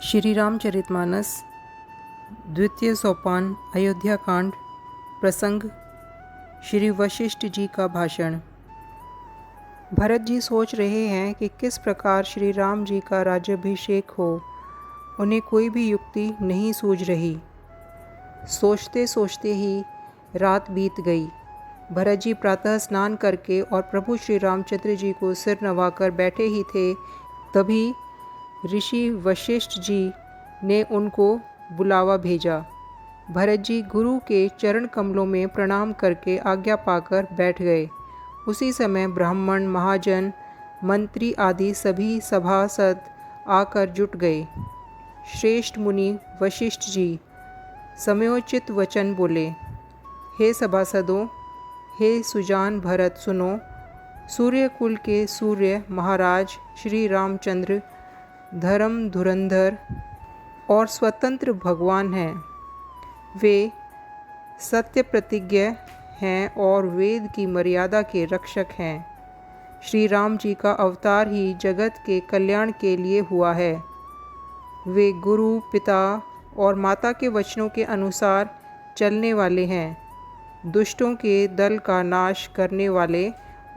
श्री रामचरितमानस द्वितीय सोपान अयोध्या कांड। प्रसंग श्री वशिष्ठ जी का भाषण। भरत जी सोच रहे हैं कि किस प्रकार श्री राम जी का राज्याभिषेक हो। उन्हें कोई भी युक्ति नहीं सूझ रही। सोचते सोचते ही रात बीत गई। भरत जी प्रातः स्नान करके और प्रभु श्री रामचंद्र जी को सिर नवाकर बैठे ही थे, तभी ऋषि वशिष्ठ जी ने उनको बुलावा भेजा। भरत जी गुरु के चरण कमलों में प्रणाम करके आज्ञा पाकर बैठ गए। उसी समय ब्राह्मण, महाजन, मंत्री आदि सभी सभासद आकर जुट गए। श्रेष्ठ मुनि वशिष्ठ जी समयोचित वचन बोले। हे सभासदों, हे सुजान भरत, सुनो। सूर्य कुल के सूर्य महाराज श्री रामचंद्र धर्म धुरंधर और स्वतंत्र भगवान हैं। वे सत्य प्रतिज्ञ हैं और वेद की मर्यादा के रक्षक हैं। श्री राम जी का अवतार ही जगत के कल्याण के लिए हुआ है। वे गुरु, पिता और माता के वचनों के अनुसार चलने वाले हैं। दुष्टों के दल का नाश करने वाले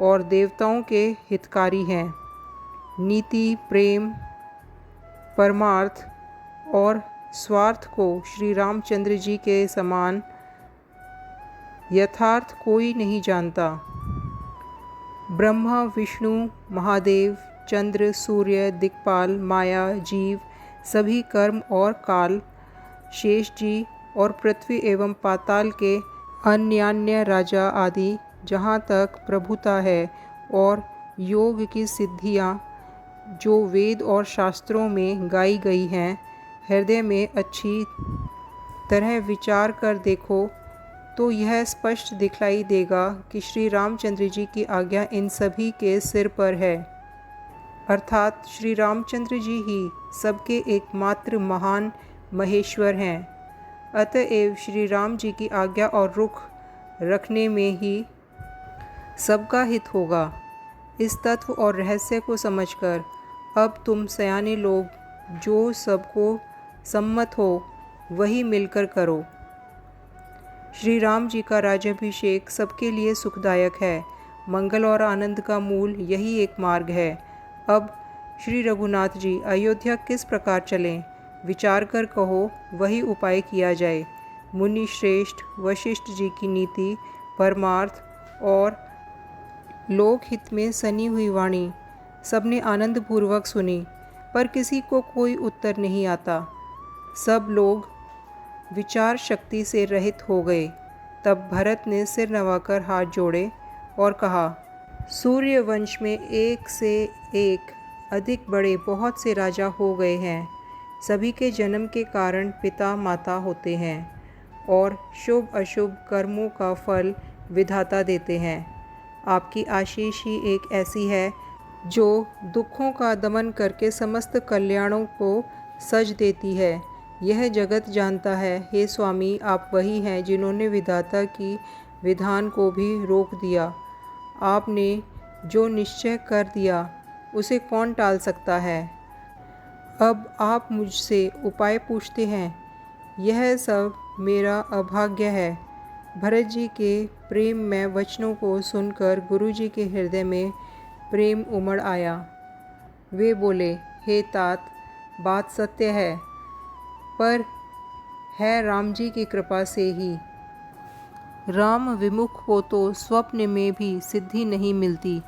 और देवताओं के हितकारी हैं। नीति, प्रेम, परमार्थ और स्वार्थ को श्री रामचंद्र जी के समान यथार्थ कोई नहीं जानता। ब्रह्मा, विष्णु, महादेव, चंद्र, सूर्य, दिक्पाल, माया, जीव, सभी कर्म और काल, शेष जी और पृथ्वी एवं पाताल के अन्यान्य राजा आदि, जहाँ तक प्रभुता है, और योग की सिद्धियाँ जो वेद और शास्त्रों में गाई गई हैं, हृदय में अच्छी तरह विचार कर देखो तो यह स्पष्ट दिखलाई देगा कि श्री रामचंद्र जी की आज्ञा इन सभी के सिर पर है, अर्थात श्री रामचंद्र जी ही सबके एकमात्र महान महेश्वर हैं। अतएव श्री राम जी की आज्ञा और रुख रखने में ही सबका हित होगा। इस तत्व और रहस्य को समझकर अब तुम सयाने लोग जो सबको सम्मत हो वही मिलकर करो। श्री राम जी का राज्याभिषेक सबके लिए सुखदायक है। मंगल और आनंद का मूल यही एक मार्ग है। अब श्री रघुनाथ जी अयोध्या किस प्रकार चलें, विचार कर कहो, वही उपाय किया जाए। मुनि श्रेष्ठ वशिष्ठ जी की नीति, परमार्थ और लोकहित में सनी हुई वाणी सबने आनंदपूर्वक सुनी, पर किसी को कोई उत्तर नहीं आता। सब लोग विचार शक्ति से रहित हो गए। तब भरत ने सिर नवाकर हाथ जोड़े और कहा, सूर्य वंश में एक से एक अधिक बड़े बहुत से राजा हो गए हैं। सभी के जन्म के कारण पिता माता होते हैं और शुभ अशुभ कर्मों का फल विधाता देते हैं। आपकी आशीष ही एक ऐसी है जो दुखों का दमन करके समस्त कल्याणों को सज देती है। यह जगत जानता है। हे स्वामी, आप वही हैं जिन्होंने विधाता की विधान को भी रोक दिया। आपने जो निश्चय कर दिया उसे कौन टाल सकता है। अब आप मुझसे उपाय पूछते हैं, यह सब मेरा अभाग्य है। भरत जी के प्रेम में वचनों को सुनकर गुरु जी के हृदय में प्रेम उमड़ आया। वे बोले, हे तात, बात सत्य है, पर है राम जी की कृपा से ही। राम विमुख को तो स्वप्न में भी सिद्धि नहीं मिलती।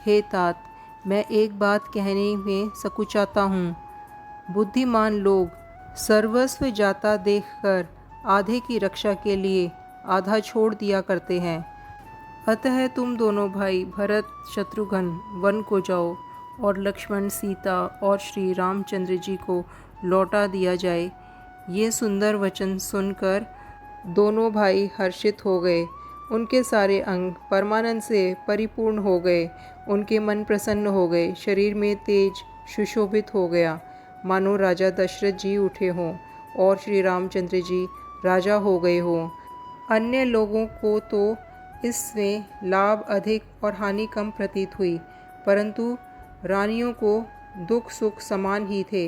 हे तात, मैं एक बात कहने में सकुचाता हूँ। बुद्धिमान लोग सर्वस्व जाता देखकर आधे की रक्षा के लिए आधा छोड़ दिया करते हैं। अतः तुम दोनों भाई भरत शत्रुघ्न वन को जाओ और लक्ष्मण, सीता और श्री रामचंद्र जी को लौटा दिया जाए। ये सुंदर वचन सुनकर दोनों भाई हर्षित हो गए। उनके सारे अंग परमानंद से परिपूर्ण हो गए। उनके मन प्रसन्न हो गए। शरीर में तेज सुशोभित हो गया, मानो राजा दशरथ जी उठे हों और श्री रामचंद्र जी राजा हो गए हों। अन्य लोगों को तो इसमें लाभ अधिक और हानि कम प्रतीत हुई, परंतु रानियों को दुख सुख समान ही थे।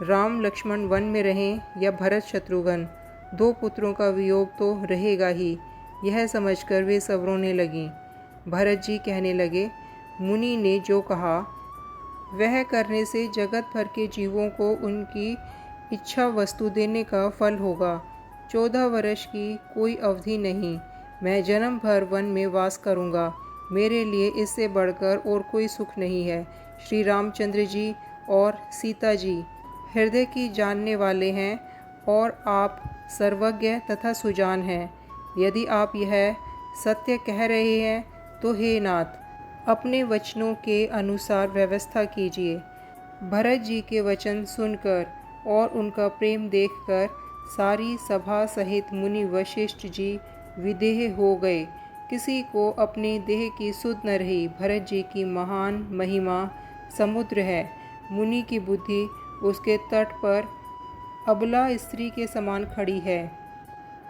राम लक्ष्मण वन में रहें या भरत शत्रुघ्न, दो पुत्रों का वियोग तो रहेगा ही। यह समझकर वे सब रोने लगीं। भरत जी कहने लगे, मुनि ने जो कहा वह करने से जगत भर के जीवों को उनकी इच्छा वस्तु देने का फल होगा। 14 वर्ष की कोई अवधि नहीं, मैं जन्म भर वन में वास करूँगा। मेरे लिए इससे बढ़कर और कोई सुख नहीं है। श्री रामचंद्र जी और सीता जी हृदय की जानने वाले हैं और आप सर्वज्ञ तथा सुजान हैं। यदि आप यह सत्य कह रहे हैं तो हे नाथ, अपने वचनों के अनुसार व्यवस्था कीजिए। भरत जी के वचन सुनकर और उनका प्रेम देखकर सारी सभा सहित मुनि वशिष्ठ जी विदेह हो गए। किसी को अपने देह की सुध न रही। भरत जी की महान महिमा समुद्र है। मुनि की बुद्धि उसके तट पर अबला स्त्री के समान खड़ी है।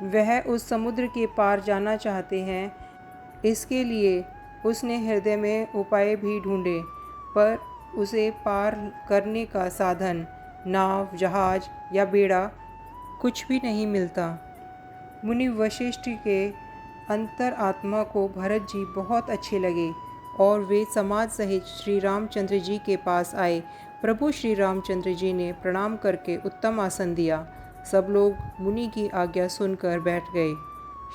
वह उस समुद्र के पार जाना चाहते हैं। इसके लिए उसने हृदय में उपाय भी ढूंढे, पर उसे पार करने का साधन, नाव, जहाज या बेड़ा कुछ भी नहीं मिलता। मुनि वशिष्ठ के अंतर आत्मा को भरत जी बहुत अच्छे लगे और वे समाज सहित श्री रामचंद्र जी के पास आए। प्रभु श्री रामचंद्र जी ने प्रणाम करके उत्तम आसन दिया। सब लोग मुनि की आज्ञा सुनकर बैठ गए।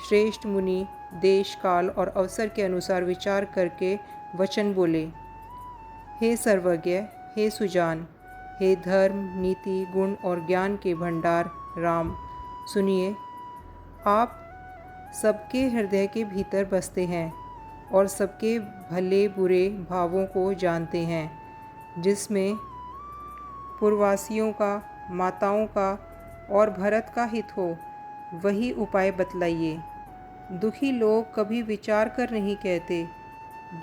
श्रेष्ठ मुनि देश, काल और अवसर के अनुसार विचार करके वचन बोले। हे सर्वज्ञ, हे सुजान, हे धर्म, नीति, गुण और ज्ञान के भंडार राम, सुनिए। आप सबके हृदय के भीतर बसते हैं और सबके भले बुरे भावों को जानते हैं। जिसमें पूर्ववासियों का, माताओं का और भरत का हित हो, वही उपाय बतलाइए। दुखी लोग कभी विचार कर नहीं कहते।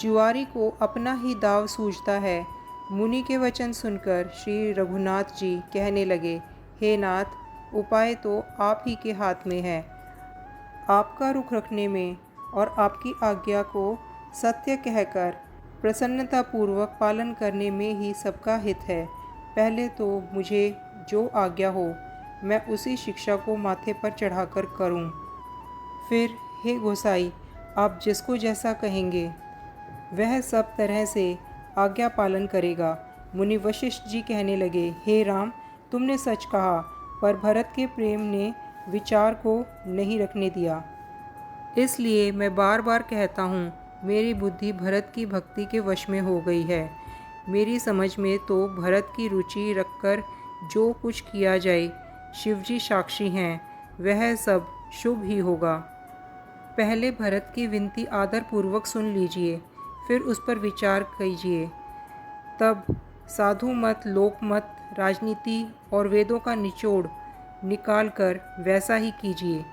जुआरी को अपना ही दाव सूझता है। मुनि के वचन सुनकर श्री रघुनाथ जी कहने लगे, हे नाथ, उपाय तो आप ही के हाथ में है। आपका रुख रखने में और आपकी आज्ञा को सत्य कहकर प्रसन्नतापूर्वक पालन करने में ही सबका हित है। पहले तो मुझे जो आज्ञा हो, मैं उसी शिक्षा को माथे पर चढ़ाकर करूं। फिर हे गोसाई, आप जिसको जैसा कहेंगे वह सब तरह से आज्ञा पालन करेगा। मुनि वशिष्ठ जी कहने लगे, हे राम, तुमने सच कहा, पर भरत के प्रेम ने विचार को नहीं रखने दिया। इसलिए मैं बार बार कहता हूँ, मेरी बुद्धि भरत की भक्ति के वश में हो गई है। मेरी समझ में तो भरत की रुचि रखकर जो कुछ किया जाए, शिवजी साक्षी हैं, वह सब शुभ ही होगा। पहले भरत की विनती आदरपूर्वक सुन लीजिए, फिर उस पर विचार कीजिए। तब साधु मत, लोक मत, राजनीति और वेदों का निचोड़ निकाल कर वैसा ही कीजिए।